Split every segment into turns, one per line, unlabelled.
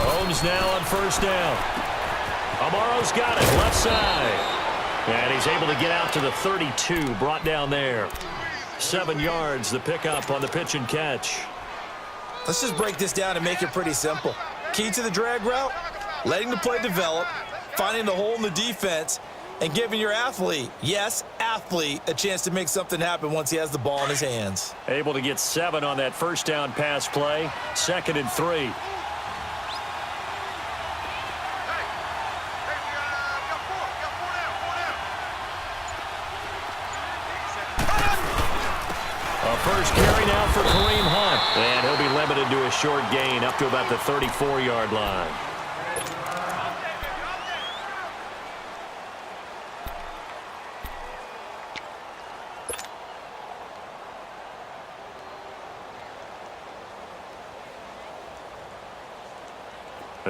Holmes now on first down. Amaro's got it, left side. And he's able to get out to the 32, brought down there. 7 yards, the pickup on the pitch and catch.
Let's just break this down and make it pretty simple. Key to the drag route, letting the play develop, finding the hole in the defense, and giving your athlete, yes, athlete, a chance to make something happen once he has the ball in his hands.
Able to get 7 on that first down pass play. 2nd and 3. First carry now for Kareem Hunt. And he'll be limited to a short gain up to about the 34-yard line.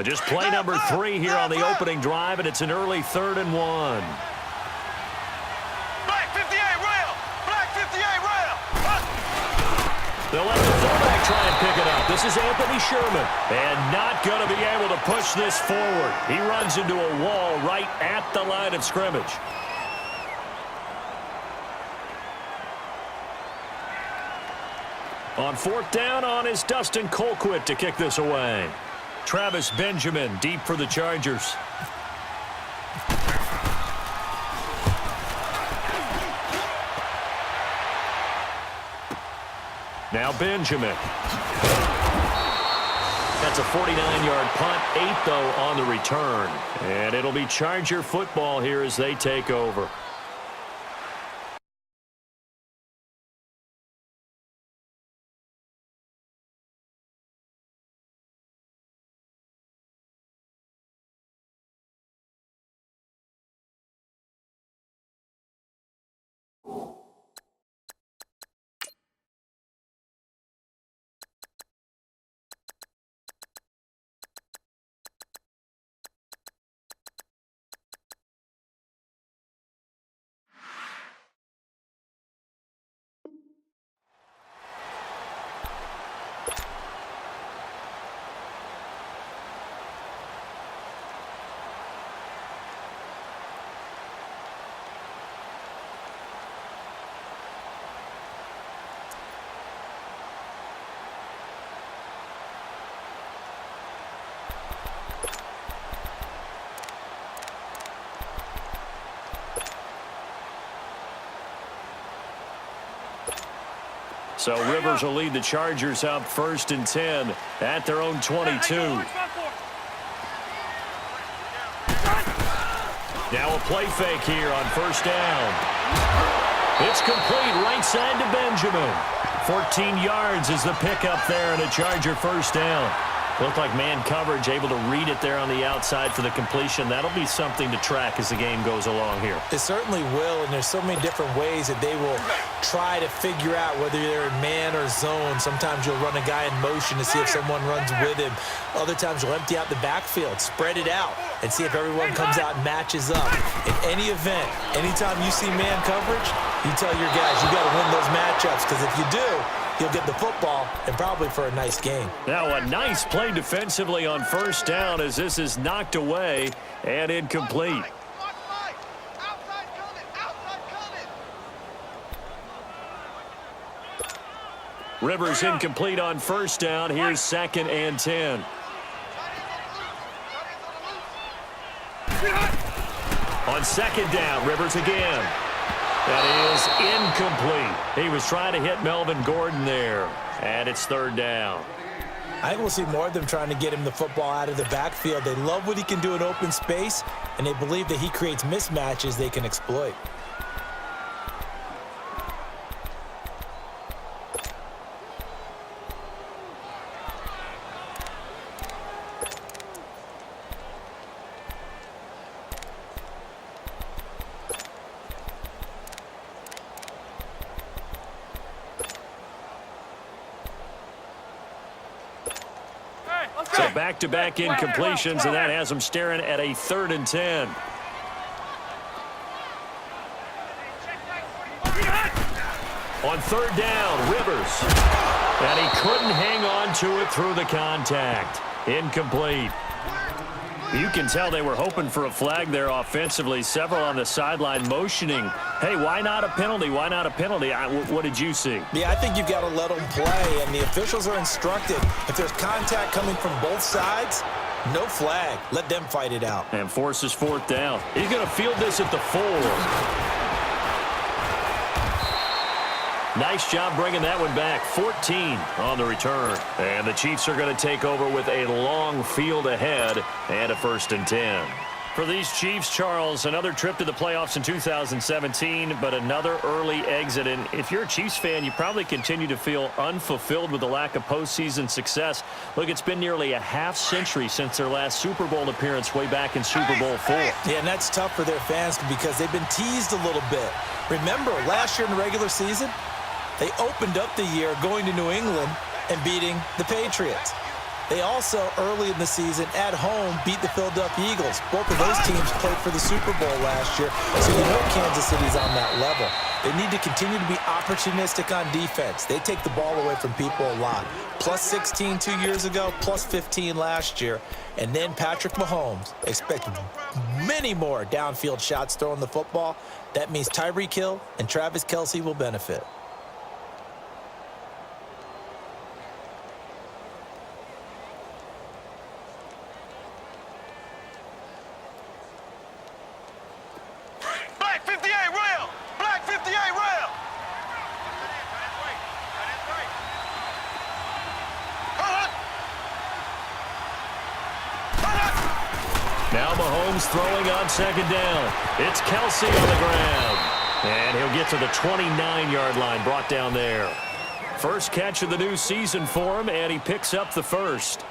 Just play number 3 here on the opening drive, and it's an early 3rd and 1. They'll let the fullback try and pick it up. This is Anthony Sherman. And not going to be able to push this forward. He runs into a wall right at the line of scrimmage. On 4th down on is Dustin Colquitt to kick this away. Travis Benjamin deep for the Chargers. Now Benjamin. That's a 49-yard punt, 8 though on the return. And it'll be Charger football here as they take over. So Rivers will lead the Chargers up 1st and 10 at their own 22. Now a play fake here on 1st down. It's complete right side to Benjamin. 14 yards is the pickup there and a Charger 1st down. Looked like man coverage, able to read it there on the outside for the completion. That'll be something to track as the game goes along here.
It certainly will, and there's so many different ways that they will try to figure out whether they're in man or zone. Sometimes you'll run a guy in motion to see if someone runs with him. Other times you'll empty out the backfield, spread it out, and see if everyone comes out and matches up. In any event, anytime you see man coverage, you tell your guys, you got to win those matchups, because if you do, you'll get the football and probably for a nice game.
Now a nice play defensively on 1st down as this is knocked away and incomplete. Rivers incomplete on 1st down. Here's 2nd and 10. On 2nd down, Rivers again. That is incomplete. He was trying to hit Melvin Gordon there. And it's 3rd down.
I think we'll see more of them trying to get him the football out of the backfield. They love what he can do in open space, and they believe that he creates mismatches they can exploit.
So back-to-back incompletions, and that has them staring at a 3rd and 10. On 3rd down, Rivers. And he couldn't hang on to it through the contact. Incomplete. You can tell they were hoping for a flag there offensively. Several on the sideline motioning, hey, why not a penalty? Why not a penalty? What did you see?
Yeah, I think you've got to let them play, and the officials are instructed. If there's contact coming from both sides, no flag. Let them fight it out.
And forces fourth down. He's going to field this at the 4. Nice job bringing that one back. 14 on the return. And the Chiefs are going to take over with a long field ahead and a 1st and 10. For these Chiefs, Charles, another trip to the playoffs in 2017, but another early exit. And if you're a Chiefs fan, you probably continue to feel unfulfilled with the lack of postseason success. Look, it's been nearly a half-century since their last Super Bowl appearance way back in Super Bowl IV.
Yeah, and that's tough for their fans because they've been teased a little bit. Remember, last year in the regular season, they opened up the year going to New England and beating the Patriots. They also, early in the season, at home, beat the Philadelphia Eagles. Both of those teams played for the Super Bowl last year, so you know Kansas City's on that level. They need to continue to be opportunistic on defense. They take the ball away from people a lot. Plus 16 2 years ago, plus 15 last year. And then Patrick Mahomes expect many more downfield shots throwing the football. That means Tyreek Hill and Travis Kelce will benefit.
Now Mahomes throwing on 2nd down. It's Kelce on the ground. And he'll get to the 29-yard line, brought down there. First catch of the new season for him, and he picks up the 1st.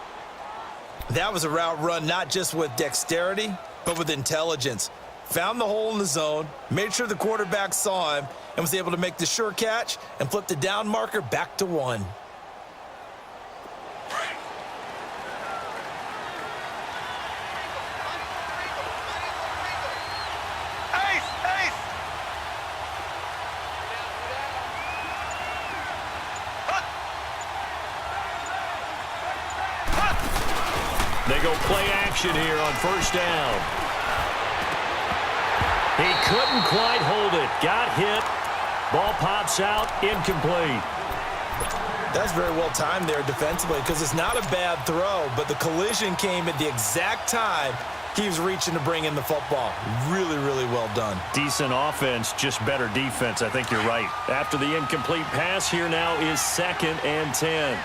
That was a route run not just with dexterity, but with intelligence. Found the hole in the zone, made sure the quarterback saw him, and was able to make the sure catch and flip the down marker back to 1.
They go play action here on 1st down. He couldn't quite hold it. Got hit. Ball pops out. Incomplete.
That's very well timed there defensively because it's not a bad throw, but the collision came at the exact time he was reaching to bring in the football. Really, really well done.
Decent offense, just better defense. I think you're right. After the incomplete pass, here now is 2nd and 10.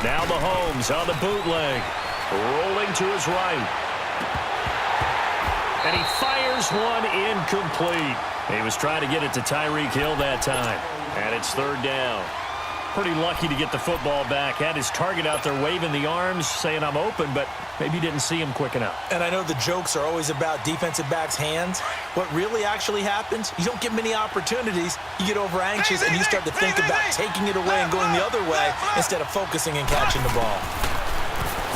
Now Mahomes on the bootleg, rolling to his right. And he fires one incomplete. He was trying to get it to Tyreek Hill that time. And it's 3rd down. Pretty lucky to get the football back. Had his target out there waving the arms, saying I'm open, but maybe didn't see him quick enough.
And I know the jokes are always about defensive backs' hands. What really actually happens, you don't get many opportunities. You get over anxious and you start to think about taking it away and going the other way instead of focusing and catching the ball.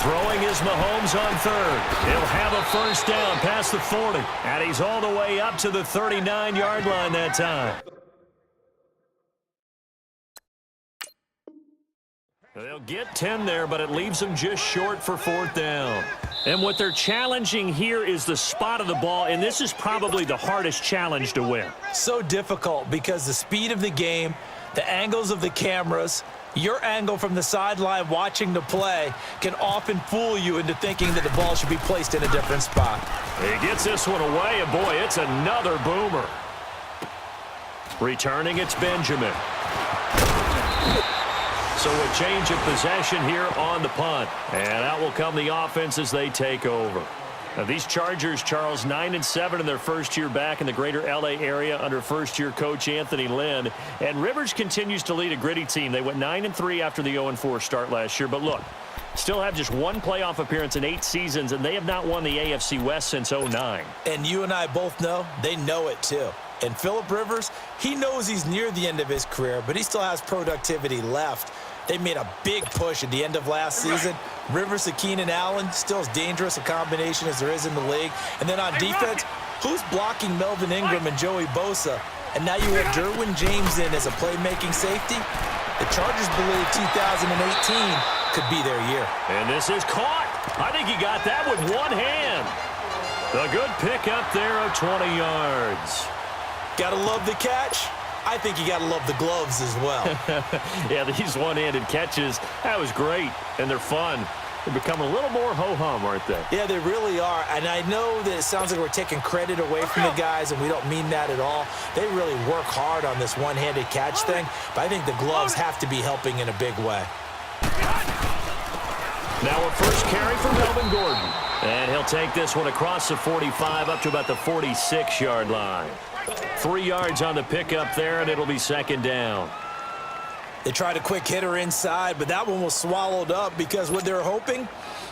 Throwing is Mahomes on 3rd. He'll have a 1st down past the 40. And he's all the way up to the 39-yard line that time. They'll get 10 there, but it leaves them just short for 4th down. And what they're challenging here is the spot of the ball, and this is probably the hardest challenge to win.
So difficult because the speed of the game, the angles of the cameras, your angle from the sideline watching the play can often fool you into thinking that the ball should be placed in a different spot.
He gets this one away, and boy, it's another boomer. Returning, it's Benjamin. So a change of possession here on the punt. And out will come the offense as they take over. Now these Chargers, Charles, 9-7 in their first year back in the greater L.A. area under first-year coach Anthony Lynn. And Rivers continues to lead a gritty team. They went 9-3 after the 0-4 start last year. But look, still have just one playoff appearance in 8 seasons, and they have not won the AFC West since 2009.
And you and I both know they know it too. And Phillip Rivers, he knows he's near the end of his career, but he still has productivity left. They made a big push at the end of last season. Rivers and Keenan Allen, still as dangerous a combination as there is in the league. And then on defense, who's blocking Melvin Ingram and Joey Bosa? And now you have Derwin James in as a playmaking safety. The Chargers believe 2018 could be their year.
And this is caught. I think he got that with one hand. A good pick up there of 20 yards.
Gotta love the catch. I think you gotta love the gloves as well.
Yeah, these one-handed catches, that was great, and they're fun. They're becoming a little more ho-hum, aren't they?
Yeah, they really are. And I know that it sounds like we're taking credit away from the guys, and we don't mean that at all. They really work hard on this one-handed catch thing, but I think the gloves have to be helping in a big way.
Now a first carry for Melvin Gordon. And he'll take this one across the 45 up to about the 46-yard line. 3 yards on the pickup there, and it'll be second down.
They tried a quick hitter inside, but that one was swallowed up because what they're hoping,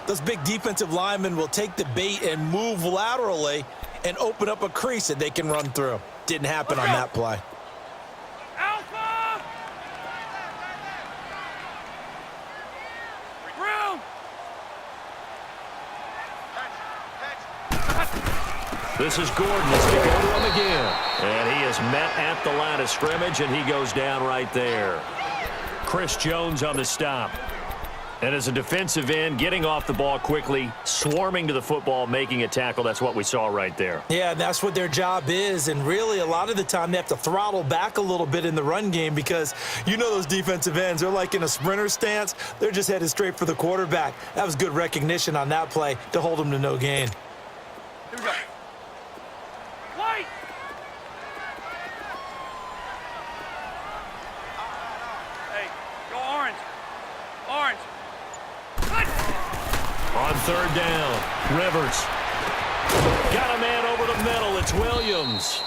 those big defensive linemen will take the bait and move laterally and open up a crease that they can run through. Didn't happen on that play.
This is Gordon as they go to him again. And he is met at the line of scrimmage, and he goes down right there. Chris Jones on the stop. And as a defensive end, getting off the ball quickly, swarming to the football, making a tackle, that's what we saw right there.
Yeah, that's what their job is. And really, a lot of the time, they have to throttle back a little bit in the run game because you know those defensive ends, they're like in a sprinter stance. They're just headed straight for the quarterback. That was good recognition on that play to hold them to no gain.
Here we go. White! Hey, go orange. Orange.
On third down, Rivers. Got a man over the middle. It's Williams.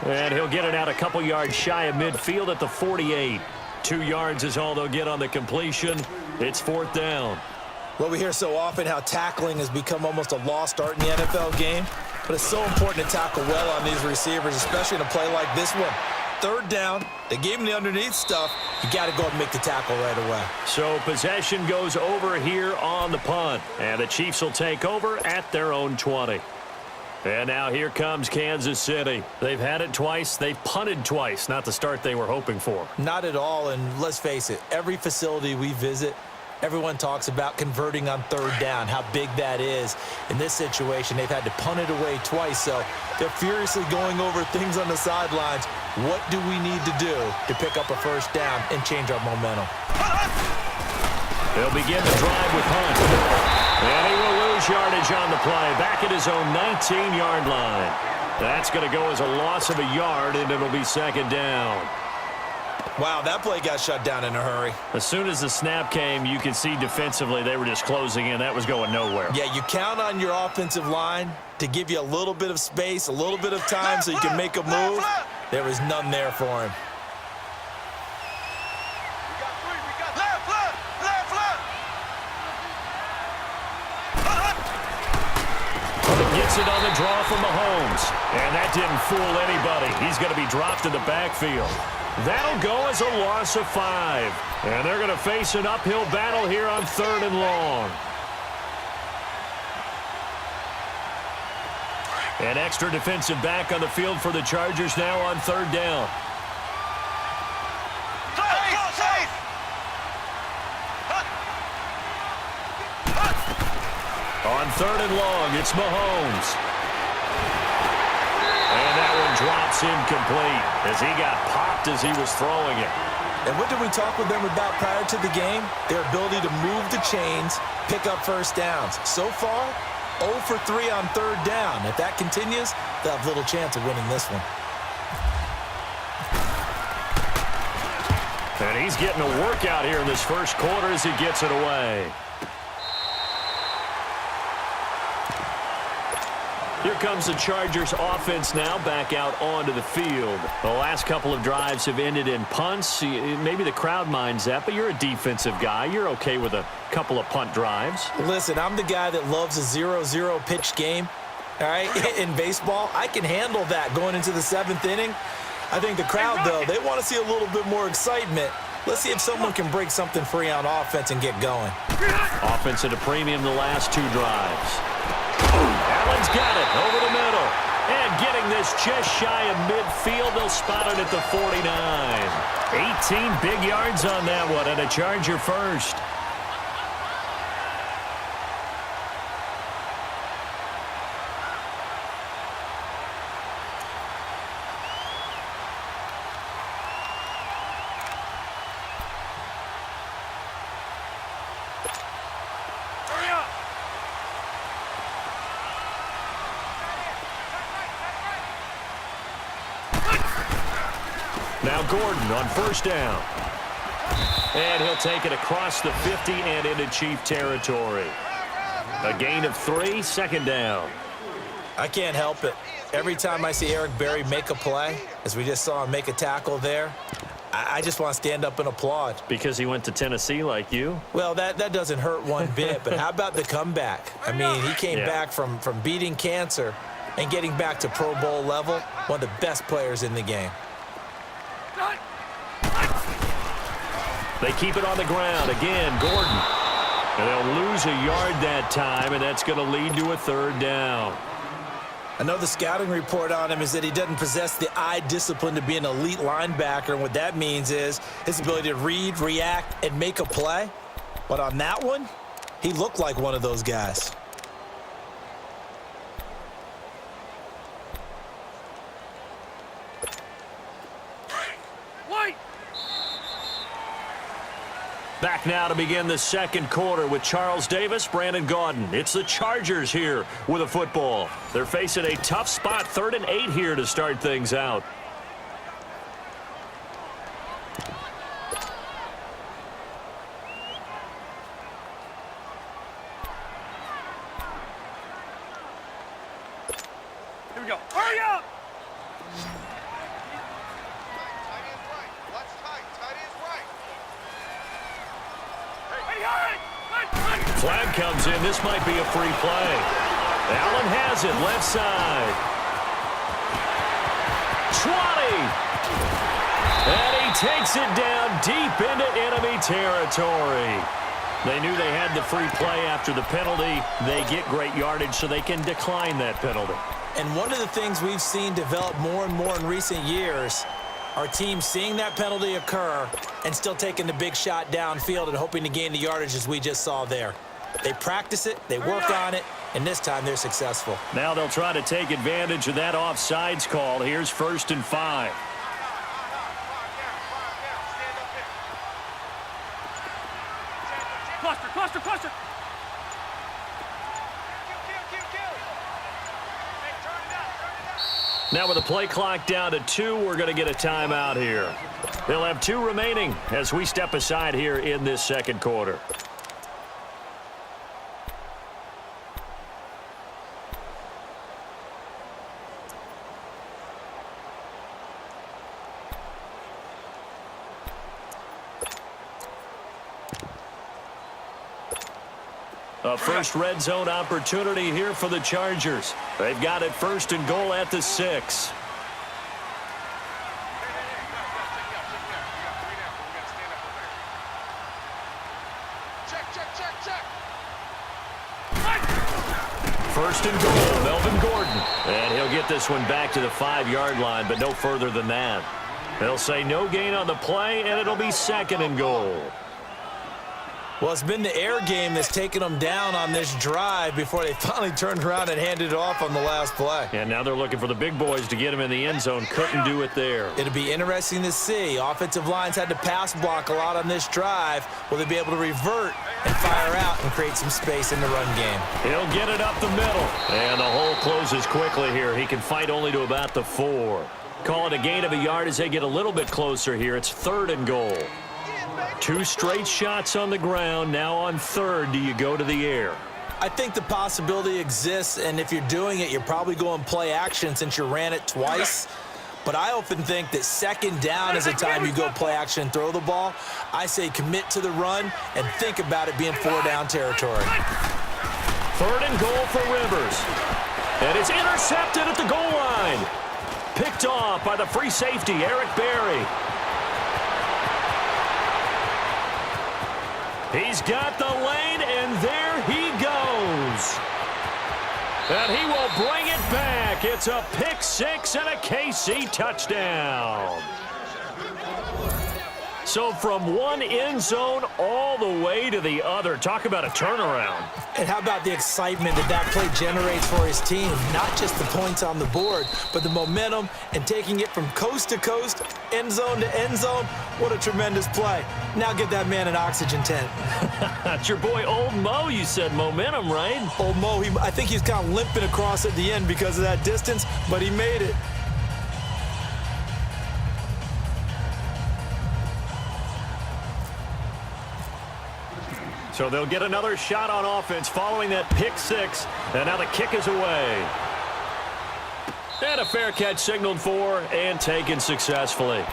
And he'll get it out a couple yards shy of midfield at the 48. 2 yards is all they'll get on the completion. It's fourth down.
Well, we hear so often how tackling has become almost a lost art in the NFL game, but it's so important to tackle well on these receivers, especially in a play like this one. Third down, they gave him the underneath stuff. You got to go and make the tackle right away.
So possession goes over here on the punt, and the Chiefs will take over at their own 20. And now here comes Kansas City. They've had it twice. They've punted twice. Not the start they were hoping for.
Not at all, and let's face it, every facility we visit, everyone talks about converting on third down, how big that is. In this situation, they've had to punt it away twice, so they're furiously going over things on the sidelines. What do we need to do to pick up a first down and change our momentum?
They'll begin the drive with Hunt. And he will lose yardage on the play, back at his own 19-yard line. That's going to go as a loss of a yard, and it'll be second down.
Wow, that play got shut down in a hurry.
As soon as the snap came, you could see defensively they were just closing in. That was going nowhere.
Yeah, you count on your offensive line to give you a little bit of space, a little bit of time so you can make a move. There was none there for him.
Gets it on the draw from Mahomes. And that didn't fool anybody. He's going to be dropped in the backfield. That'll go as a loss of 5. And they're going to face an uphill battle here on third and long. An extra defensive back on the field for the Chargers now on third down. On third and long, it's Mahomes. And that one drops incomplete as he got popped as he was throwing it.
And what did we talk with them about prior to the game? Their ability to move the chains, pick up first downs. So far, 0 for 3 on third down. If that continues, they'll have little chance of winning this one.
And he's getting a workout here in this first quarter as he gets it away. Here comes the Chargers offense now back out onto the field. The last couple of drives have ended in punts. Maybe the crowd minds that, but you're a defensive guy. You're okay with a couple of punt drives.
Listen, I'm the guy that loves a 0-0 pitch game. All right, in baseball, I can handle that going into the 7th inning. I think the crowd, though, they want to see a little bit more excitement. Let's see if someone can break something free on offense and get going.
Offense at a premium the last 2 drives. Allen's got it over the middle. And getting this just shy of midfield, they'll spot it at the 49. 18 big yards on that one, and a Charger first. Now Gordon on first down. And he'll take it across the 50 and into Chief territory. A gain of 3, second down.
I can't help it. Every time I see Eric Berry make a play, as we just saw him make a tackle there, I just want to stand up and applaud.
Because he went to Tennessee like you?
Well, that doesn't hurt one bit, but how about the comeback? I mean, he came back from beating cancer and getting back to Pro Bowl level, one of the best players in the game.
They keep it on the ground. Again, Gordon. And they'll lose a yard that time, and that's going to lead to a third down.
I know the scouting report on him is that he doesn't possess the eye discipline to be an elite linebacker, and what that means is his ability to read, react, and make a play. But on that one, he looked like one of those guys.
Back now to begin the second quarter with Charles Davis, Brandon Gaudin. It's the Chargers here with a football. They're facing a tough spot, 3rd and 8 here to start things out.
Here we go. Hurry up!
Flag comes in. This might be a free play. Allen has it, left side. 20. And he takes it down deep into enemy territory. They knew they had the free play after the penalty. They get great yardage, so they can decline that penalty.
And one of the things we've seen develop more and more in recent years are teams seeing that penalty occur and still taking the big shot downfield and hoping to gain the yardage as we just saw there. They practice it, they work on it, and this time they're successful.
Now they'll try to take advantage of that offsides call. Here's 1st and 5.
Cluster.
Now with the play clock down to 2, we're going to get a timeout here. They'll have 2 remaining as we step aside here in this second quarter. A first red zone opportunity here for the Chargers. They've got it 1st and goal at the 6. First and goal, Melvin Gordon. And he'll get this one back to the 5-yard line, but no further than that. They'll say no gain on the play, and it'll be 2nd and goal.
Well, it's been the air game that's taken them down on this drive before they finally turned around and handed it off on the last play.
And now they're looking for the big boys to get him in the end zone. Couldn't do it there.
It'll be interesting to see. Offensive lines had to pass block a lot on this drive. Will they be able to revert and fire out and create some space in the run game?
He'll get it up the middle. And the hole closes quickly here. He can fight only to about the 4. Call it a gain of a yard as they get a little bit closer here. It's 3rd and goal. 2 straight shots on the ground. Now on 3rd, do you go to the air?
I think the possibility exists, and if you're doing it, you're probably going play action since you ran it twice. But I often think that 2nd down is the time you go play action and throw the ball. I say commit to the run and think about it being 4-down territory.
3rd and goal for Rivers. And it's intercepted at the goal line. Picked off by the free safety, Eric Berry. He's got the lane, and there he goes. And he will bring it back. It's a pick six and a KC touchdown. So from one end zone all the way to the other. Talk about a turnaround.
And how about the excitement that play generates for his team? Not just the points on the board, but the momentum and taking it from coast to coast, end zone to end zone. What a tremendous play. Now get that man an oxygen tent.
That's your boy Old Mo. You said momentum, right?
Old Mo, I think he's kind of limping across at the end because of that distance, but he made it.
So they'll get another shot on offense following that pick six. And now the kick is away. And a fair catch signaled for and taken successfully.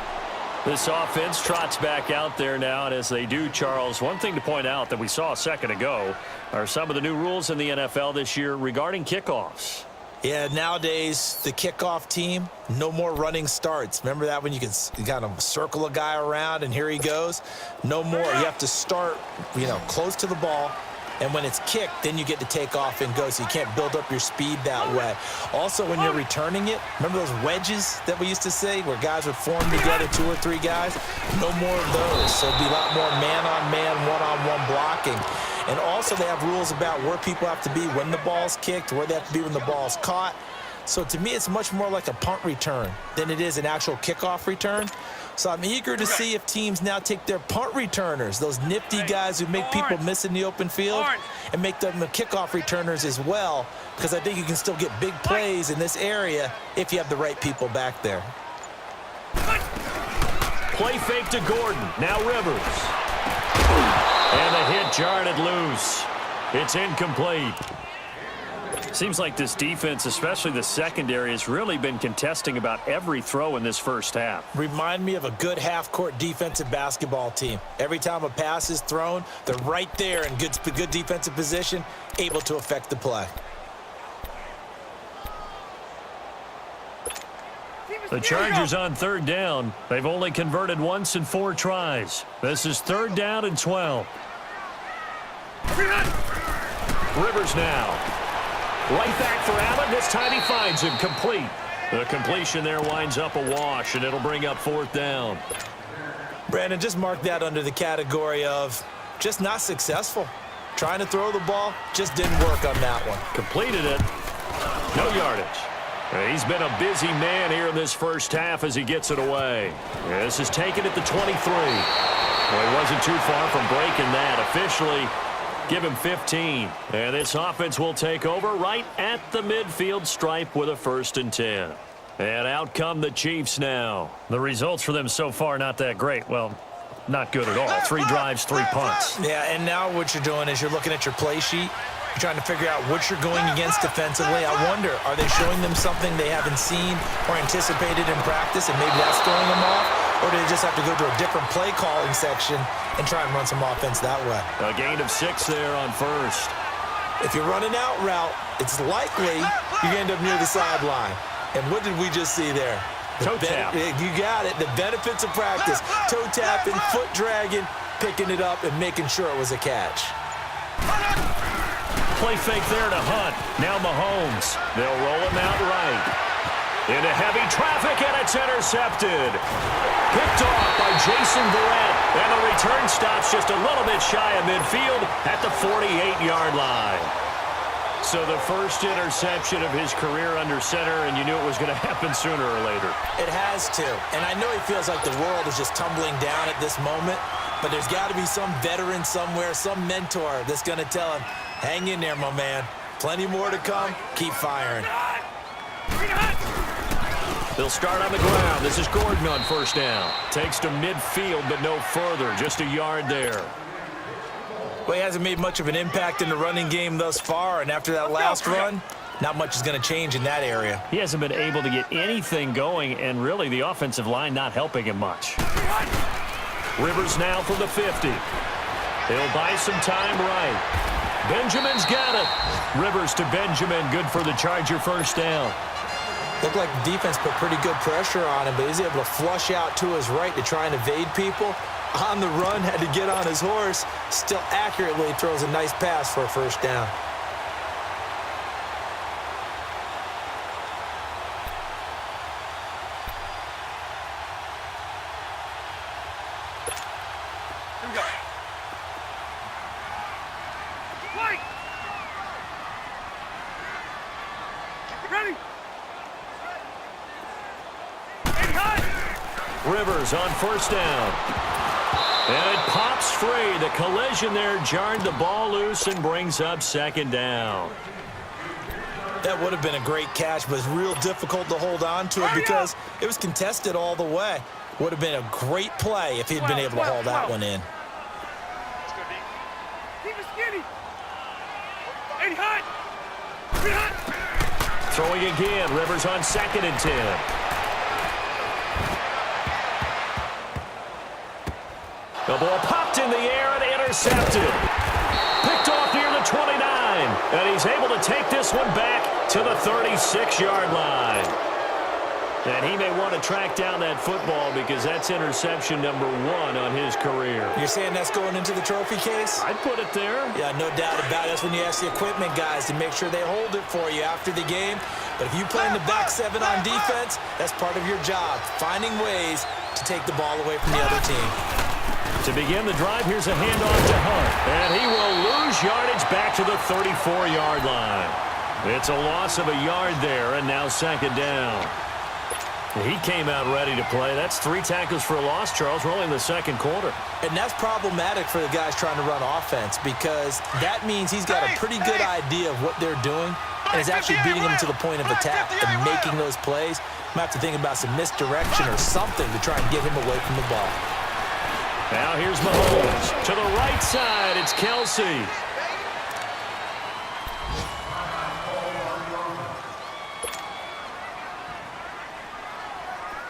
This offense trots back out there now, and as they do, Charles, one thing to point out that we saw a second ago are some of the new rules in the NFL this year regarding kickoffs.
Yeah, nowadays, the kickoff team, no more running starts. Remember that when you can kind of circle a guy around and here he goes? No more. You have to start, close to the ball. And when it's kicked, then you get to take off and go, so you can't build up your speed that way. Also, when you're returning it, remember those wedges that we used to say where guys would form together, 2 or 3 guys? No more of those. So it'll be a lot more man-on-man, one-on-one blocking. And also they have rules about where people have to be when the ball's kicked, where they have to be when the ball's caught. So to me, it's much more like a punt return than it is an actual kickoff return. So I'm eager to see if teams now take their punt returners, those nifty guys who make people miss in the open field, and make them the kickoff returners as well, because I think you can still get big plays in this area if you have the right people back there.
Play fake to Gordon. Now Rivers. And the hit jarred it loose. It's incomplete. Seems like this defense, especially the secondary, has really been contesting about every throw in this first half.
Remind me of a good half-court defensive basketball team. Every time a pass is thrown, they're right there in good defensive position, able to affect the play.
The Chargers on third down. They've only converted once in 4 tries. This is 3rd down and 12. Rivers now. Right back for Allen. This time he finds him complete. The completion there winds up a wash, and it'll bring up 4th down.
Brandon, just mark that under the category of just not successful. Trying to throw the ball, just didn't work on that one.
Completed it. No yardage. He's been a busy man here in this first half as he gets it away. This is taken at the 23. Well, he wasn't too far from breaking that. Officially, give him 15. And this offense will take over right at the midfield stripe with a 1st and 10. And out come the Chiefs now. The results for them so far not that great. Well, not good at all. 3 drives, 3 punts.
Yeah, and now what you're doing is you're looking at your play sheet. You're trying to figure out what you're going against defensively. I wonder, are they showing them something they haven't seen or anticipated in practice, and maybe that's throwing them off? Or do they just have to go to a different play calling section and try and run some offense that way?
A gain of 6 there on 1st.
If you're running out route, it's likely you're going to end up near the sideline. And what did we just see there?
Toe tap.
You got it. The benefits of practice. Toe tapping, foot dragging, picking it up, and making sure it was a catch.
Play fake there to Hunt. Now Mahomes. They'll roll him out right. Into heavy traffic, and it's intercepted. Picked off by Jason Verrett. And the return stops just a little bit shy of midfield at the 48-yard line. So the first interception of his career under center, and you knew it was going to happen sooner or later.
It has to. And I know he feels like the world is just tumbling down at this moment, but there's got to be some veteran somewhere, some mentor that's going to tell him, hang in there, my man. Plenty more to come. Keep firing.
They'll start on the ground. This is Gordon on 1st down. Takes to midfield, but no further. Just a yard there.
Well, he hasn't made much of an impact in the running game thus far, and after that last run, not much is going to change in that area.
He hasn't been able to get anything going, and really the offensive line not helping him much. Rivers now from the 50. He'll buy some time right. Benjamin's got it. Rivers to Benjamin. Good for the Charger 1st down.
Looked like the defense put pretty good pressure on him, but he's able to flush out to his right to try and evade people. On the run, had to get on his horse. Still accurately throws a nice pass for a first down.
Here we go. Wait. Ready. And cut.
Rivers on first down. And it pops free. The collision there jarred the ball loose and brings up second down.
That would have been a great catch, but it's real difficult to hold on to it because it was contested all the way. Would have been a great play if he'd been able to haul that one in.
Keep it skinny. And hot. Hot.
Throwing again. Rivers on 2nd and 10. The ball popped in the air and intercepted. Picked off near the 29. And he's able to take this one back to the 36-yard line. And he may want to track down that football because that's interception number 1 on his career.
You're saying that's going into the trophy case?
I'd put it there.
Yeah, no doubt about it. That's when you ask the equipment guys to make sure they hold it for you after the game. But if you play in the back 7 on defense, that's part of your job, finding ways to take the ball away from the other team.
To begin the drive, here's a handoff to Hunt. And he will lose yardage back to the 34-yard line. It's a loss of a yard there, and now second down. He came out ready to play. That's 3 tackles for a loss, Charles. We're only in the second quarter.
And that's problematic for the guys trying to run offense because that means he's got a pretty good idea of what they're doing and is actually beating them to the point of attack and making those plays. Might have to think about some misdirection or something to try and get him away from the ball.
Now here's Mahomes. To the right side, it's Kelsey.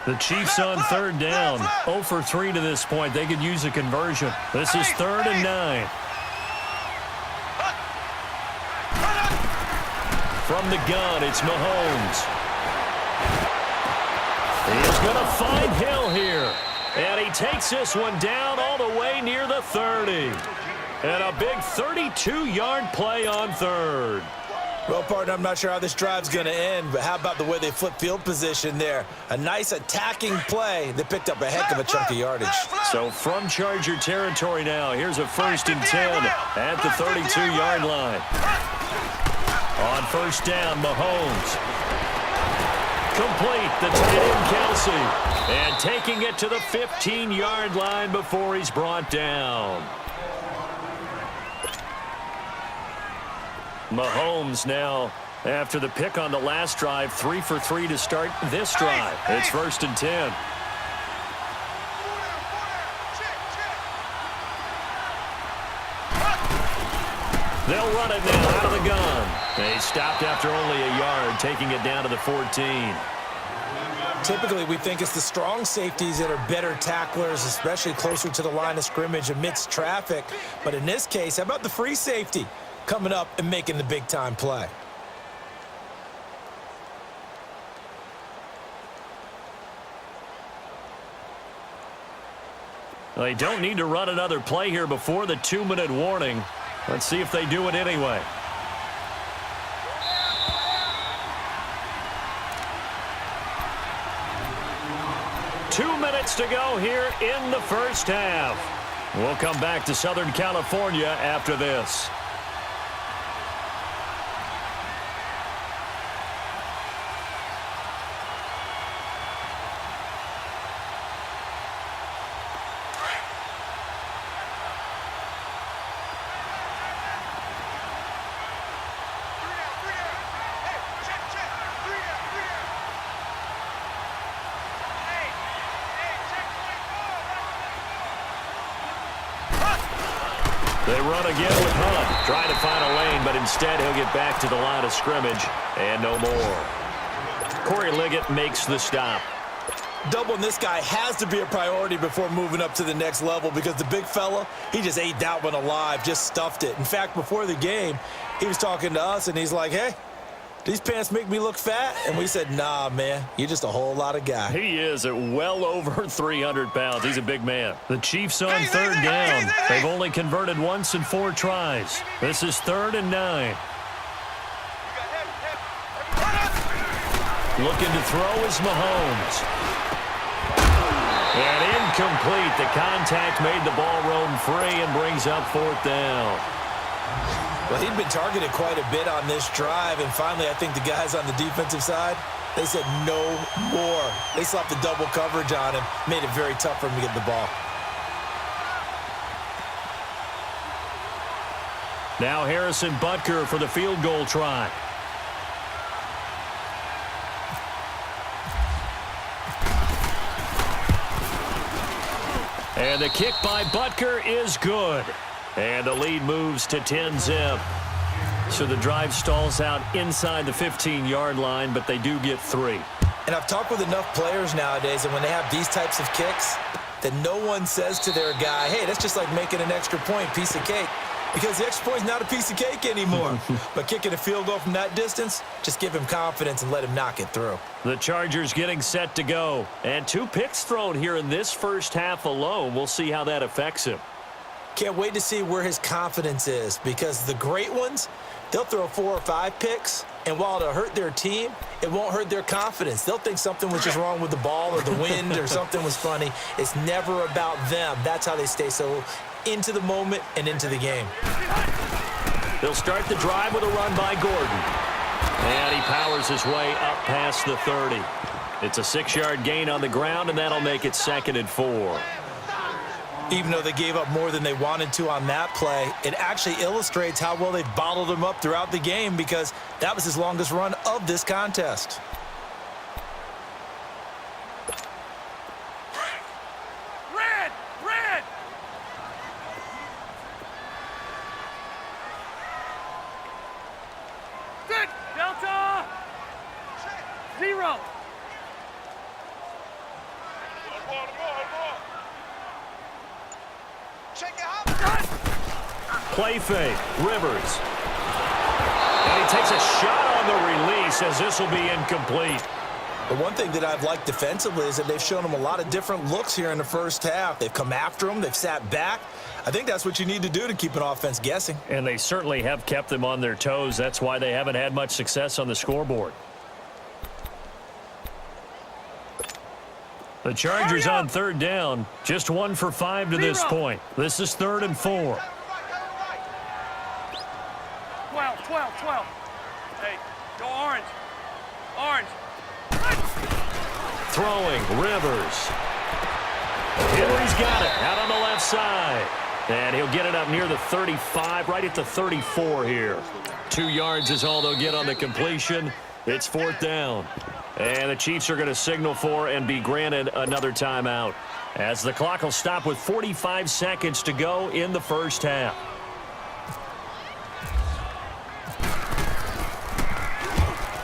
The Chiefs on third down. 0 for 3 to this point. They could use a conversion. This is 3rd and 9. From the gun, it's Mahomes. He's going to find Hill here. And he takes this one down all the way near the 30. And a big 32-yard play on 3rd.
Well, partner, I'm not sure how this drive's going to end, but how about the way they flip field position there? A nice attacking play. They picked up a heck of a chunk of yardage.
So from Charger territory now, here's a 1st and 10 at the 32-yard line. On first down, Mahomes. Complete, the tight end Kelsey. And taking it to the 15-yard line before he's brought down. Mahomes now, after the pick on the last drive, 3 for 3 to start this drive. It's 1st and 10. They'll run it now out of the gun. They stopped after only a yard, taking it down to the 14.
Typically, we think it's the strong safeties that are better tacklers, especially closer to the line of scrimmage amidst traffic. But in this case, how about the free safety coming up and making the big-time play?
They don't need to run another play here before the 2-minute warning. Let's see if they do it anyway. Two minutes to go here in the first half. We'll come back to Southern California after this. They run again with Hunt, trying to find a lane, but instead he'll get back to the line of scrimmage, and no more. Corey Liggett makes the stop.
Doubling this guy has to be a priority before moving up to the next level because the big fella, he just ate that one alive, just stuffed it. In fact, before the game, he was talking to us, and he's like, hey, these pants make me look fat? And we said, nah, man, you're just a whole lot of guy.
He is at well over 300 pounds. He's a big man. The Chiefs on third down. They've only converted once in 4 tries. This is 3rd and 9. Looking to throw is Mahomes. And incomplete. The contact made the ball roam free and brings up 4th down.
Well, he'd been targeted quite a bit on this drive, and finally I think the guys on the defensive side, they said no more. They slapped the double coverage on him, made it very tough for him to get the ball.
Now Harrison Butker for the field goal try. And the kick by Butker is good. And the lead moves to 10-zip. So the drive stalls out inside the 15-yard line, but they do get 3.
And I've talked with enough players nowadays, and when they have these types of kicks, that no one says to their guy, hey, that's just like making an extra point, piece of cake. Because the extra point's not a piece of cake anymore. But kicking a field goal from that distance, just give him confidence and let him knock it through.
The Chargers getting set to go. And 2 picks thrown here in this first half alone. We'll see how that affects him.
Can't wait to see where his confidence is, because the great ones, they'll throw 4 or 5 picks, and while it'll hurt their team, it won't hurt their confidence. They'll think something was just wrong with the ball or the wind or something was funny. It's never about them. That's how they stay so into the moment and into the game.
They'll start the drive with a run by Gordon. And he powers his way up past the 30. It's a 6-yard gain on the ground, and that'll make it 2nd and 4.
Even though they gave up more than they wanted to on that play, it actually illustrates how well they've bottled him up throughout the game, because that was his longest run of this contest.
Red! Good! Delta! 0!
Play fake. Rivers. And he takes a shot on the release, as this will be incomplete.
The one thing that I've liked defensively is that they've shown him a lot of different looks here in the first half. They've come after him. They've sat back. I think that's what you need to do to keep an offense guessing.
And they certainly have kept them on their toes. That's why they haven't had much success on the scoreboard. The Chargers on third down, just 1 for 5 to this point. This is 3rd and 4.
12. Hey, go orange.
Throwing, Rivers. Henry's got it out on the left side. And he'll get it up near the 35, right at the 34 here. 2 yards is all they'll get on the completion. It's 4th down. And the Chiefs are going to signal for and be granted another timeout, as the clock will stop with 45 seconds to go in the first half.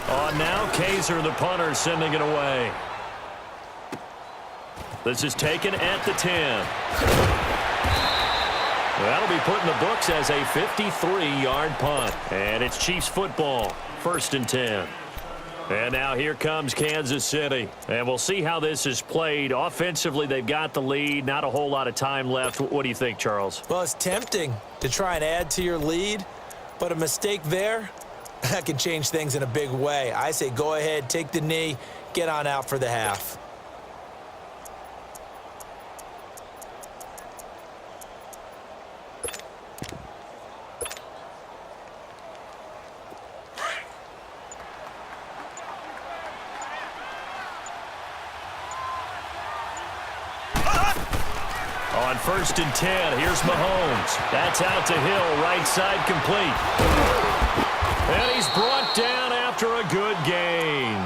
On now, Kaiser, the punter, sending it away. This is taken at the 10. That'll be put in the books as a 53-yard punt. And it's Chiefs football, 1st and 10. And now here comes Kansas City. And we'll see how this is played. Offensively, they've got the lead. Not a whole lot of time left. What do you think, Charles?
Well, it's tempting to try and add to your lead, but a mistake there, that can change things in a big way. I say go ahead, take the knee, get on out for the half.
On 1st and 10, here's Mahomes. That's out to Hill, right side complete. And he's brought down after a good gain.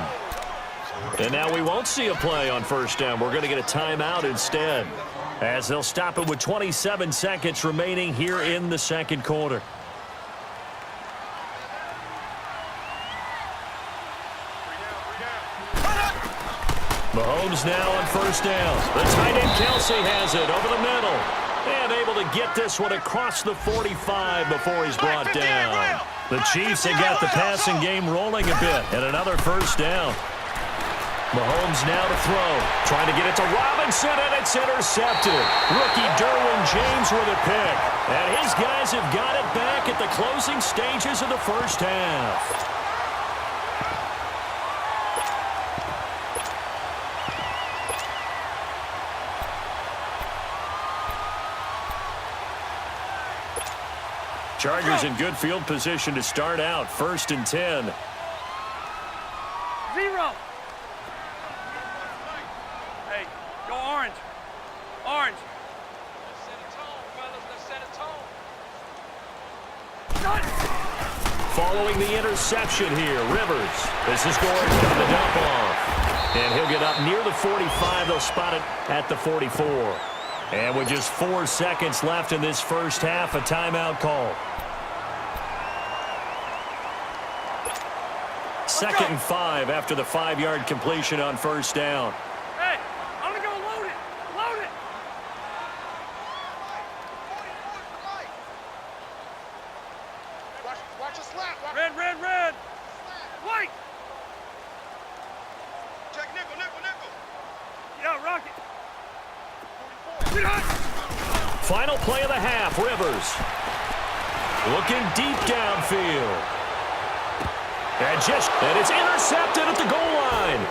And now we won't see a play on 1st down. We're going to get a timeout instead, as they'll stop it with 27 seconds remaining here in the 2nd quarter. Mahomes now on 1st down. The tight end Kelsey has it over the middle. And able to get this one across the 45 before he's brought down. The Chiefs have got the passing game rolling a bit, and another first down. Mahomes now to throw. Trying to get it to Robinson, and it's intercepted. Rookie Derwin James with a pick. And his guys have got it back at the closing stages of the first half. Chargers in good field position to start out. 1st and 10.
0. Hey, go orange. Orange.
Let's set a tone, fellas. Let's set a tone.
Shut.
Following the interception here, Rivers. This is Gordon on the dump off. And he'll get up near the 45. They'll spot it at the 44. And with just 4 seconds left in this first half, a timeout call. 2nd and 5 after the 5-yard completion on first down.
Hey, I'm going to go load it. Load it.
Watch a slap.
Red, red, red. White.
Check nickel, nickel, nickel.
Yeah, rocket. Get hot.
Final play of the half, Rivers. Looking deep downfield. And it's intercepted at the goal line.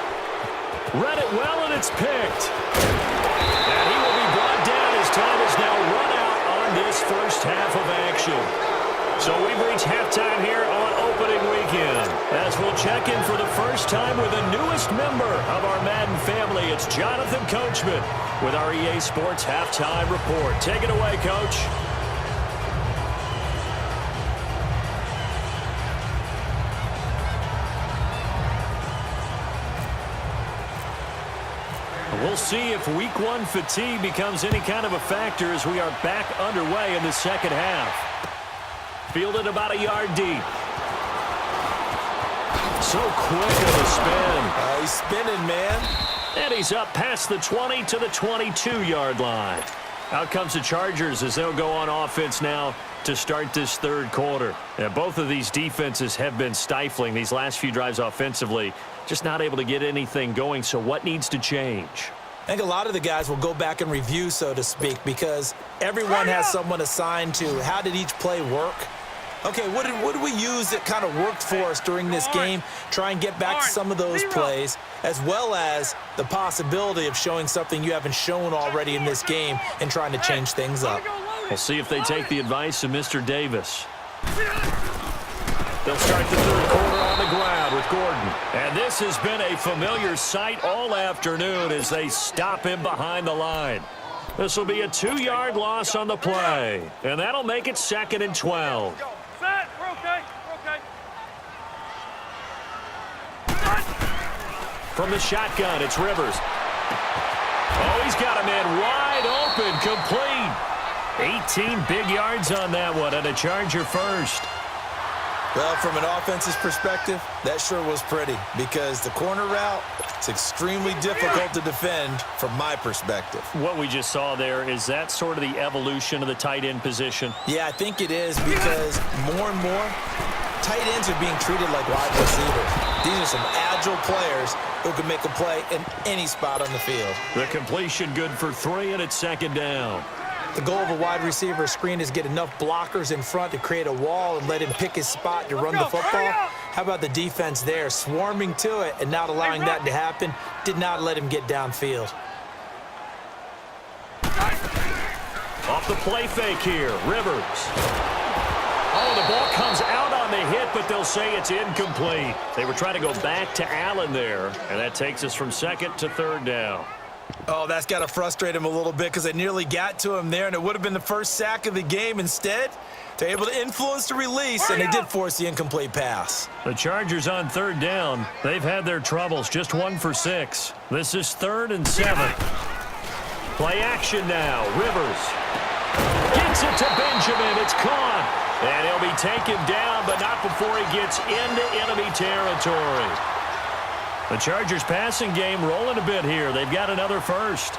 Read it well, and it's picked. And he will be brought down as time is now run out on this first half of action. So we've reached halftime here on opening weekend. As we'll check in for the first time with the newest member of our Madden family, it's Jonathan Coachman with our EA Sports Halftime Report. Take it away, Coach. We'll see if Week 1 fatigue becomes any kind of a factor as we are back underway in the second half. Fielded about a yard deep. So quick of a spin.
He's spinning, man.
And he's up past the 20 to the 22-yard line. Out comes the Chargers as they'll go on offense now to start this third quarter. And both of these defenses have been stifling these last few drives offensively. Just not able to get anything going, so what needs to change?
I think a lot of the guys will go back and review, so to speak, because everyone has someone assigned to how did each play work. Okay, what did we use that kind of worked for us during this game? Try and get back to some of those plays, as well as the possibility of showing something you haven't shown already in this game and trying to change things up.
We'll see if they take the advice of Mr. Davis. They'll start the third quarter on the ground with Gordon. And this has been a familiar sight all afternoon as they stop him behind the line. This will be a 2-yard loss on the play. And that'll make it 2nd and 12.
Set. We're okay. We're okay.
From the shotgun, it's Rivers. Oh, he's got a man wide open, complete. 18 big yards on that one, and a Charger first.
Well, from an offense's perspective, that sure was pretty because the corner route is extremely difficult to defend from my perspective.
What we just saw there, is that sort of the evolution of the tight end position?
Yeah, I think it is because more and more tight ends are being treated like wide receivers. These are some agile players who can make a play in any spot on the field.
The completion good for 3, and it's 2nd down.
The goal of a wide receiver screen is get enough blockers in front to create a wall and let him pick his spot to run the football. How about the defense there, swarming to it and not allowing that to happen? Did not let him get downfield.
Off the play fake here, Rivers. Oh, the ball comes out on the hit, but they'll say it's incomplete. They were trying to go back to Allen there, and that takes us from 2nd to 3rd down.
Oh, that's got to frustrate him a little bit because they nearly got to him there, and it would have been the first sack of the game. Instead, they're able to influence the release, and they did force the incomplete pass.
The Chargers on 3rd down. They've had their troubles, just 1 for 6. This is 3rd and 7. Play action now. Rivers gets it to Benjamin. It's caught, and he'll be taken down, but not before he gets into enemy territory. The Chargers passing game rolling a bit here. They've got another first.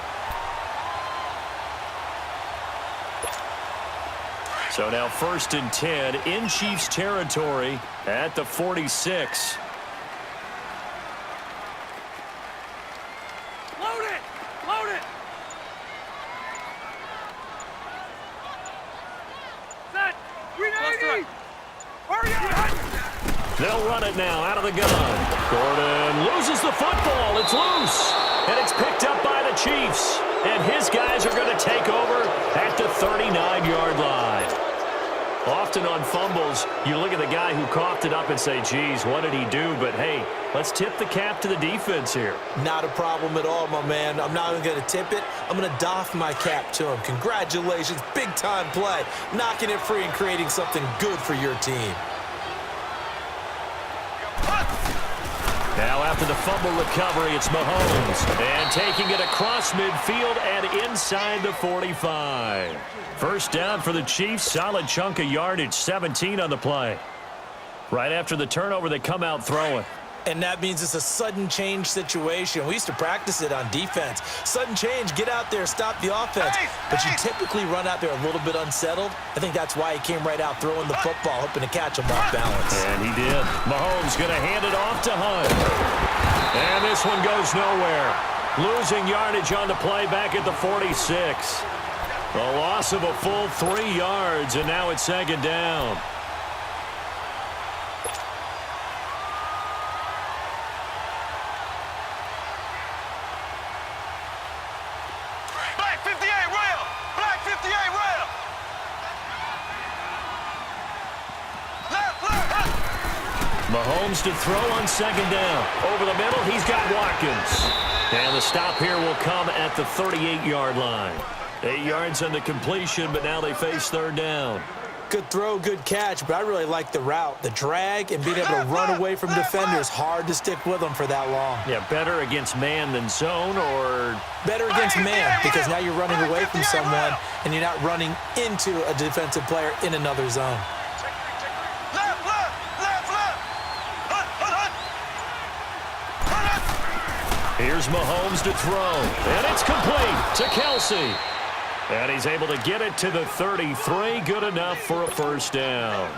So now 1st and 10 in Chiefs territory at the 46.
Load it! Load it! Set! 390! Hurry up!
They'll run it now out of the gun. Gordon loses the football. It's loose. And it's picked up by the Chiefs. And his guys are going to take over at the 39-yard line. Often on fumbles, you look at the guy who coughed it up and say, geez, what did he do? But, hey, let's tip the cap to the defense here.
Not a problem at all, my man. I'm not even going to tip it. I'm going to doff my cap to him. Congratulations. Big-time play. Knocking it free and creating something good for your team.
Now after the fumble recovery, it's Mahomes. And taking it across midfield and inside the 45. First down for the Chiefs. Solid chunk of yardage, 17 on the play. Right after the turnover, they come out throwing.
And that means it's a sudden change situation. We used to practice it on defense. Sudden change, get out there, stop the offense. But you typically run out there a little bit unsettled. I think that's why he came right out throwing the football, hoping to catch him off balance.
And he did. Mahomes going to hand it off to Hunt. And this one goes nowhere. Losing yardage on the play back at the 46. A loss of a full 3 yards, and now it's 2nd down.
Black 58 rail! Black 58 rail! Left, left!
Mahomes to throw on 2nd down. Over the middle, he's got Watkins. And the stop here will come at the 38-yard line. 8 yards on the completion, but now they face 3rd down.
Good throw, good catch, but I really like the route. The drag and being able to run away from defenders, hard to stick with them for that long.
Yeah, better against man than zone, or
Better against man, because now you're running away from someone and you're not running into a defensive player in another zone.
Left, left! Left, left! Hunt, hunt, hunt!
here's Mahomes to throw. And it's complete to Kelsey. And he's able to get it to the 33. Good enough for a 1st down.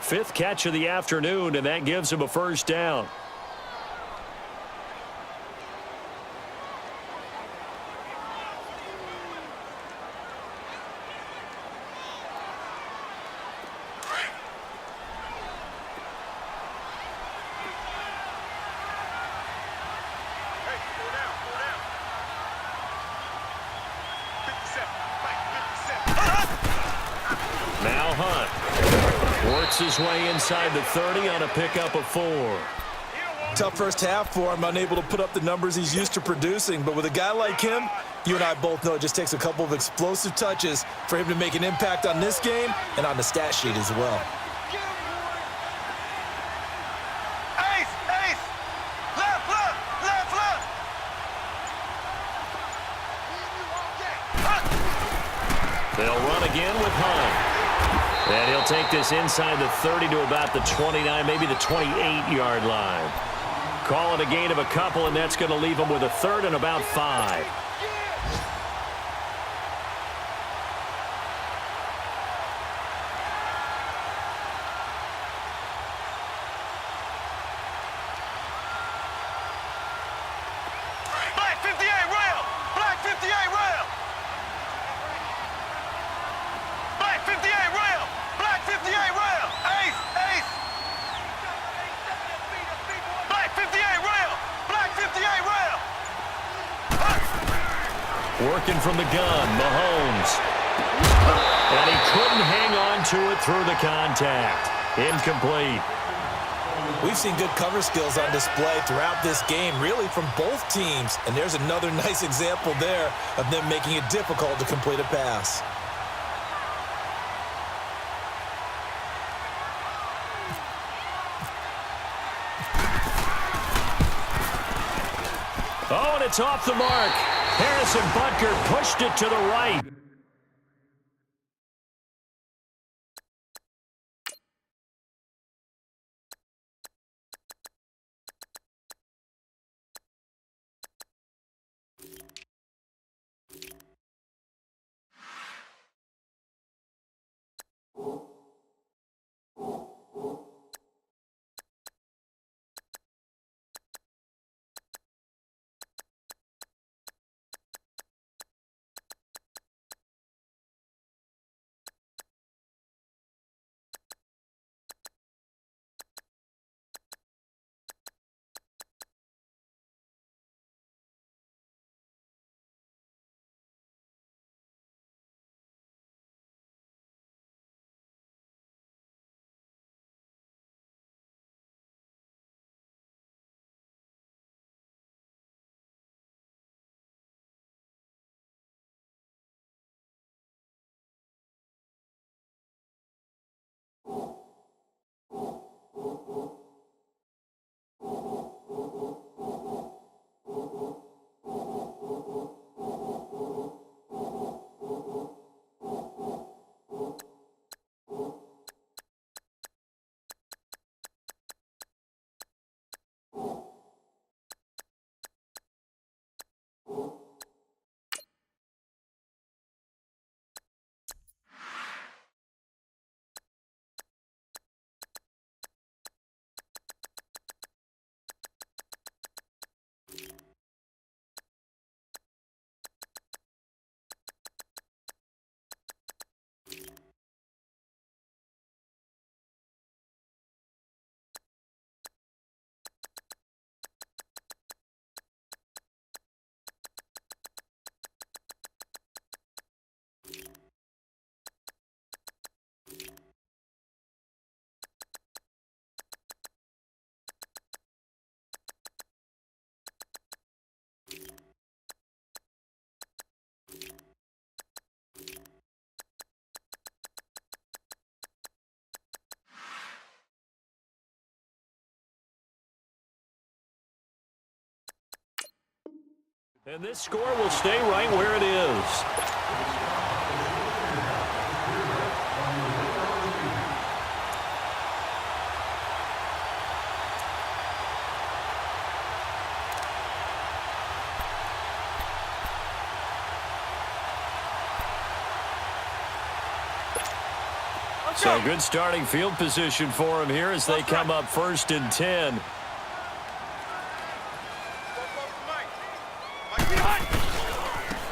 5th catch of the afternoon, and that gives him a 1st down.
Hey, slow down, slow down. 57, Black 57.
Now Hunt works his way inside the 30 on a pickup of 4.
Tough first half for him, unable to put up the numbers he's used to producing. But with a guy like him, you and I both know it just takes a couple of explosive touches for him to make an impact on this game and on the stat sheet as well.
Ace, ace! Left, left! Left, left!
They'll run again with Hunt. And he'll take this inside the 30 to about the 29, maybe the 28-yard line. Call it a gain of a couple, and that's going to leave him with a 3rd and about 5.
Black 58 rail! Black 58 rail! Black 58 rail! Black 58 rail! Ace, ace! Black 58 rail! Black 58 rail!
Working from the gun, Mahomes. And he couldn't hang on to it through the contact. Incomplete.
We've seen good cover skills on display throughout this game, really from both teams. And there's another nice example there of them making it difficult to complete a pass.
Oh, and it's off the mark. Harrison Butker pushed it to the right. And this score will stay right where it is. So good starting field position for him here as they come up 1st and 10.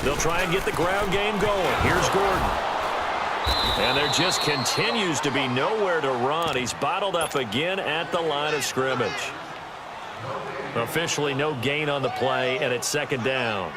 They'll try and get the ground game going. Here's Gordon. And there just continues to be nowhere to run. He's bottled up again at the line of scrimmage. Officially no gain on the play, and it's 2nd down.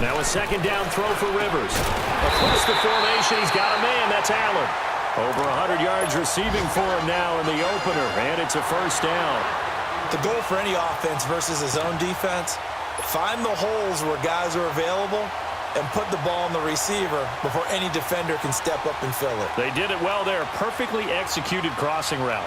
Now a 2nd down throw for Rivers. Across the formation, he's got a man. That's Allen. Over 100 yards receiving for him now in the opener, and it's a 1st down.
The goal for any offense versus his own defense, find the holes where guys are available and put the ball on the receiver before any defender can step up and fill it.
They did it well there. Perfectly executed crossing route.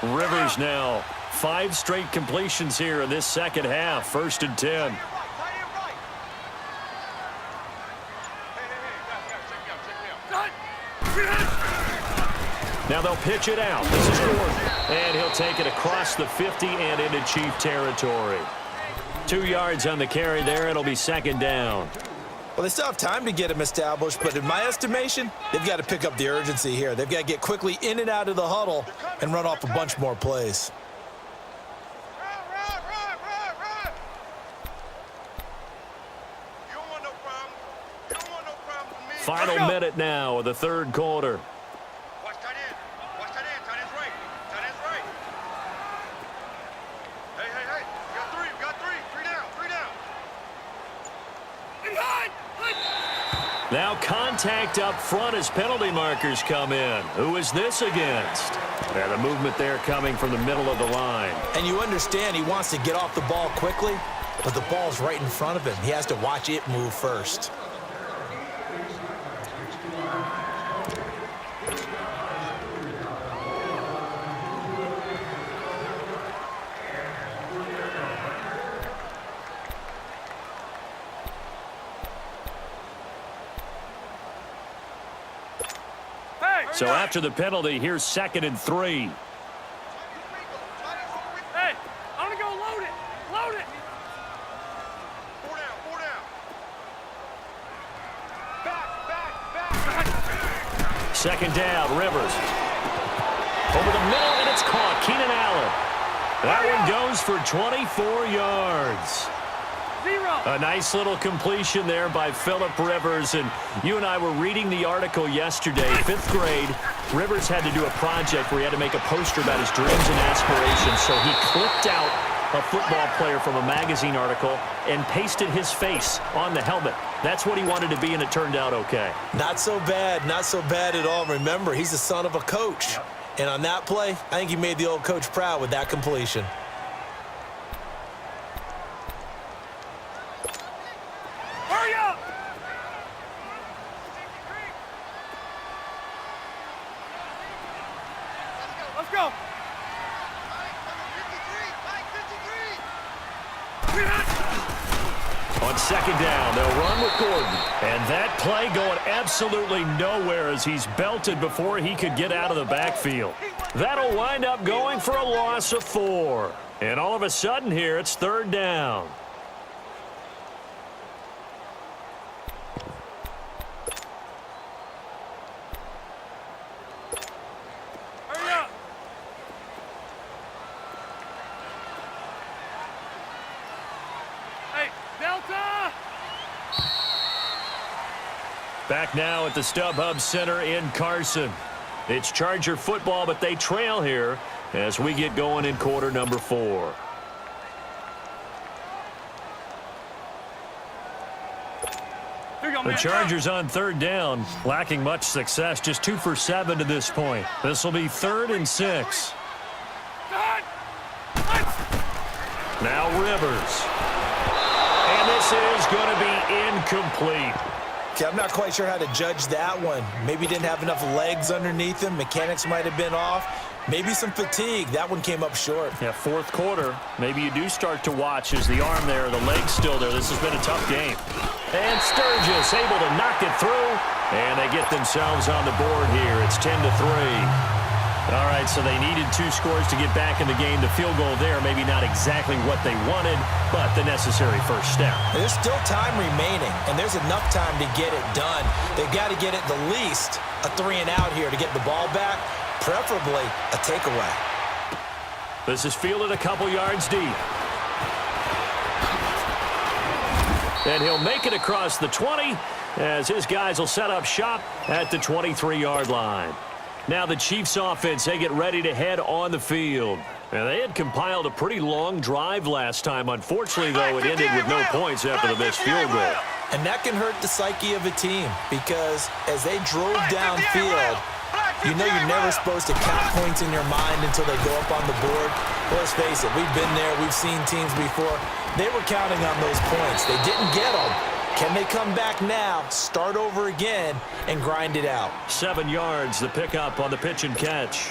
Rivers now 5 straight completions here in this 2nd half. 1st and 10. Now they'll pitch it out. This is Gordon. And he'll take it across the 50 and into Chief territory. 2 yards on the carry there. It'll be 2nd down.
Well, they still have time to get him established, but in my estimation, they've got to pick up the urgency here. They've got to get quickly in and out of the huddle and run off a bunch more plays.
Final minute now of the 3rd quarter.
Watch tight end. Watch tight end. Tight end's right. Tight end's right. Hey, hey, hey. We got 3. We got 3. 3 down. 3 down.
Now contact up front as penalty markers come in. Who is this against? Yeah, the movement there coming from the middle of the line.
And you understand he wants to get off the ball quickly, but the ball's right in front of him. He has to watch it move first.
So after the penalty, here's 2nd and 3.
Hey, I'm going to go load it. Load it.
4 down, 4 down. Back.
2nd down, Rivers. Over the middle, and it's caught. Keenan Allen. That one goes for 24 yards.
0.
A nice little completion there by Phillip Rivers. And you and I were reading the article yesterday, 5th grade. Rivers had to do a project where he had to make a poster about his dreams and aspirations. So he clipped out a football player from a magazine article and pasted his face on the helmet. That's what he wanted to be, and it turned out okay.
Not so bad at all. Remember, he's the son of a coach. And on that play, I think he made the old coach proud with that completion.
Hurry up. Let's go.
On 2nd down, they'll run with Gordon. And that play going absolutely nowhere as he's belted before he could get out of the backfield. That'll wind up going for a loss of 4. And all of a sudden here, it's 3rd down.
Hurry up. Hey, Delta.
Back now at the StubHub Center in Carson. It's Charger football, but they trail here as we get going in quarter number 4.
Here you go,
The
man.
Chargers on 3rd down, lacking much success, just 2 for 7 to this point. This will be 3rd and 6.
Done.
Now Rivers. And this is going to be incomplete.
Okay, I'm not quite sure how to judge that one. Maybe he didn't have enough legs underneath him. Mechanics might have been off. Maybe some fatigue. That one came up short.
Yeah, 4th quarter. Maybe you do start to watch as the arm there, the leg's still there. This has been a tough game. And Sturgis able to knock it through. And they get themselves on the board here. It's 10-3. All right, so they needed 2 scores to get back in the game. The field goal there, maybe not exactly what they wanted, but the necessary first step.
There's still time remaining, and there's enough time to get it done. They've got to get it the least a 3-and-out here to get the ball back, preferably a takeaway.
This is fielded a couple yards deep. And he'll make it across the 20 as his guys will set up shop at the 23-yard line. Now the Chiefs offense, they get ready to head on the field. And they had compiled a pretty long drive last time. Unfortunately, though, it ended with no points after the missed field goal.
And that can hurt the psyche of a team because as they drove downfield, you know you're never supposed to count points in your mind until they go up on the board. Well, let's face it, we've been there. We've seen teams before. They were counting on those points. They didn't get them. Can they come back now, start over again, and grind it out?
7 yards, the pickup on the pitch and catch.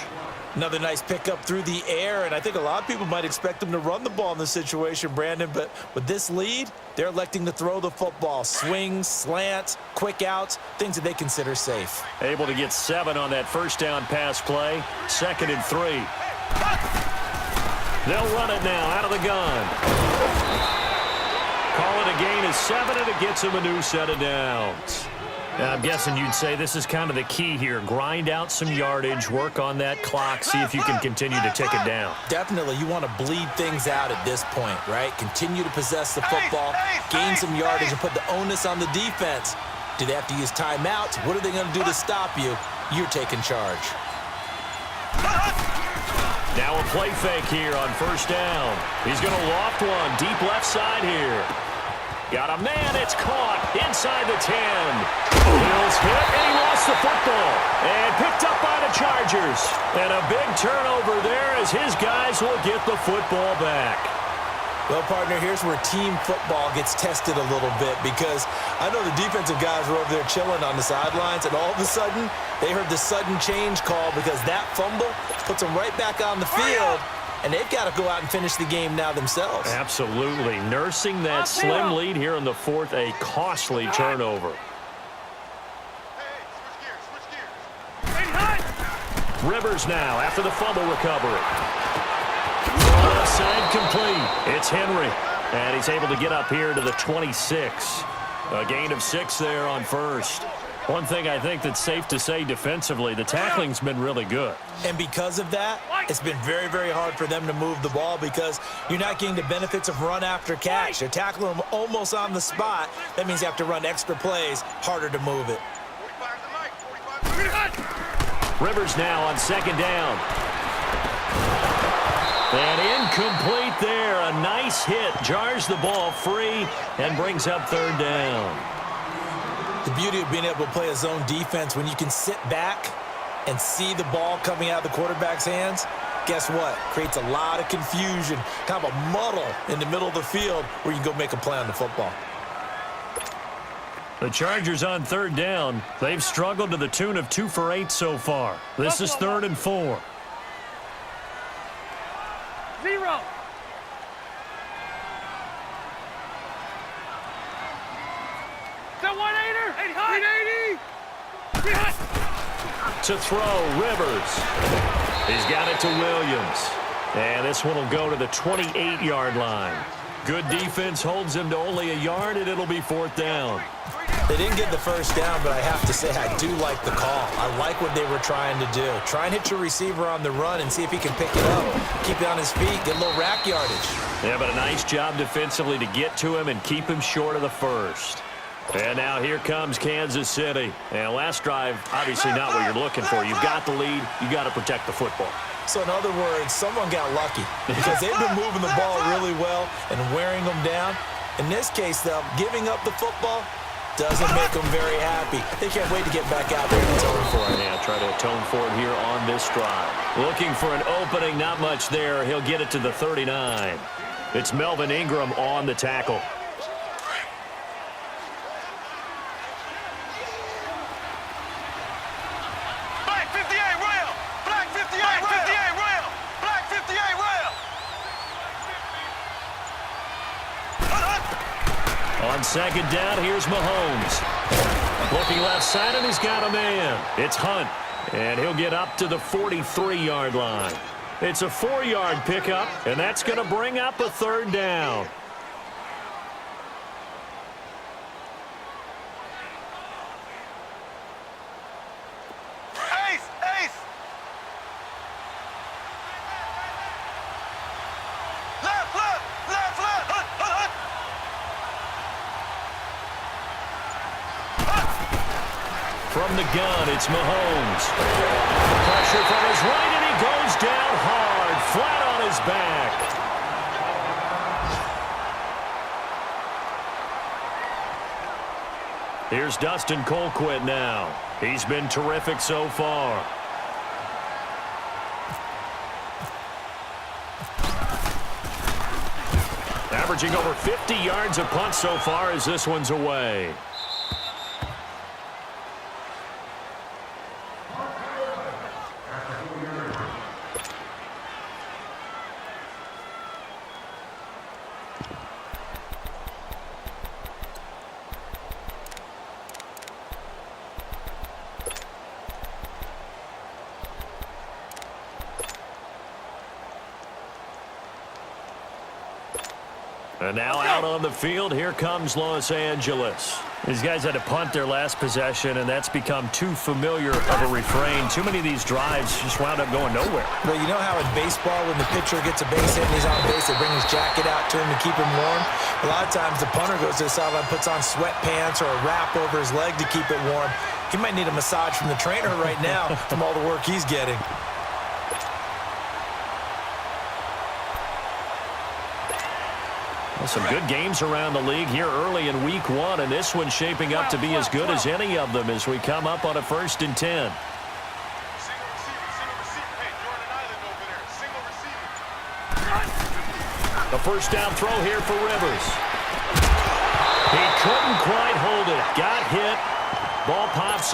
Another nice pickup through the air, and I think a lot of people might expect them to run the ball in this situation, Brandon, but with this lead, they're electing to throw the football. Swings, slants, quick outs, things that they consider safe.
Able to get 7 on that first down pass play. 2nd and 3. They'll run it now out of the gun. Call it a gain of 7, and it gets him a new set of downs. Now, I'm guessing you'd say this is kind of the key here. Grind out some yardage, work on that clock, see if you can continue to tick it down.
Definitely, you want to bleed things out at this point, right? Continue to possess the football, gain some yardage, and put the onus on the defense. Do they have to use timeouts? What are they going to do to stop you? You're taking charge.
Now a play fake here on first down. He's going to loft one deep left side here. Got a man, it's caught inside the 10. Hills hit, and he lost the football. And picked up by the Chargers. And a big turnover there as his guys will get the football back.
Well, partner, here's where team football gets tested a little bit because I know the defensive guys were over there chilling on the sidelines, and all of a sudden, they heard the sudden change call because that fumble puts them right back on the field, and they've got to go out and finish the game now themselves.
Absolutely. Nursing that slim lead here in the fourth, a costly turnover.
Hey, hut!
Rivers now after the fumble recovery. Left side complete. It's Henry. And he's able to get up here to the 26. A gain of 6 there on first. One thing I think that's safe to say defensively, the tackling's been really good.
And because of that, it's been very, very hard for them to move the ball because you're not getting the benefits of run after catch. They're tackling them almost on the spot. That means you have to run extra plays, harder to move it.
Rivers now on second down. And incomplete there. A nice hit. Jars the ball free and brings up third down.
The beauty of being able to play a zone defense when you can sit back and see the ball coming out of the quarterback's hands, guess what? Creates a lot of confusion, kind of a muddle in the middle of the field where you can go make a play on the football.
The Chargers on third down. They've struggled to the tune of 2 for 8 so far. This is 3rd and 4.
0. The 1-8er. 880.
To throw, Rivers. He's got it to Williams. And this one will go to the 28-yard line. Good defense holds him to only a yard, and it'll be 4th down.
They didn't get the first down, but I have to say I do like the call. I like what they were trying to do. Try and hit your receiver on the run and see if he can pick it up. Keep it on his feet, get a little rack yardage.
Yeah, but a nice job defensively to get to him and keep him short of the first. And now here comes Kansas City. And last drive, obviously not what you're looking for. You've got the lead. You got to protect the football.
So in other words, someone got lucky because they've been moving the ball really well and wearing them down. In this case, though, giving up the football doesn't make them very happy. They can't wait to get back out there and atone for it.
Yeah, try to atone for it here on this drive. Looking for an opening, not much there. He'll get it to the 39. It's Melvin Ingram on the tackle.
Black 58 rail! Black 58 rail! Black 58 rail!
On second down, here's Mahomes. Looking left side, and he's got a man. It's Hunt, and he'll get up to the 43-yard line. It's a 4-yard pickup, and that's going to bring up a 3rd down.
Ace! Ace! Left, left, left, left! Hut, hut, hut!
From the gun, it's Mahomes. Pressure from his right, and he goes down hard, flat on his back. Here's Dustin Colquitt now. He's been terrific so far. Averaging over 50 yards a punt so far as this one's away. And now out on the field, here comes Los Angeles. These guys had to punt their last possession, and that's become too familiar of a refrain. Too many of these drives just wound up going nowhere.
Well, you know how in baseball, when the pitcher gets a base hit and he's on base, they bring his jacket out to him to keep him warm? A lot of times the punter goes to the sideline, puts on sweatpants or a wrap over his leg to keep it warm. He might need a massage from the trainer right now from all the work he's getting.
Some good games around the league here early in week 1, and this one's shaping up to be as good as any of them as we come up on a 1st and 10.
Single receiver. Hey, you're on an island over there. Single receiver.
The first down throw here for Rivers. He couldn't quite hold it. Got hit. Ball pops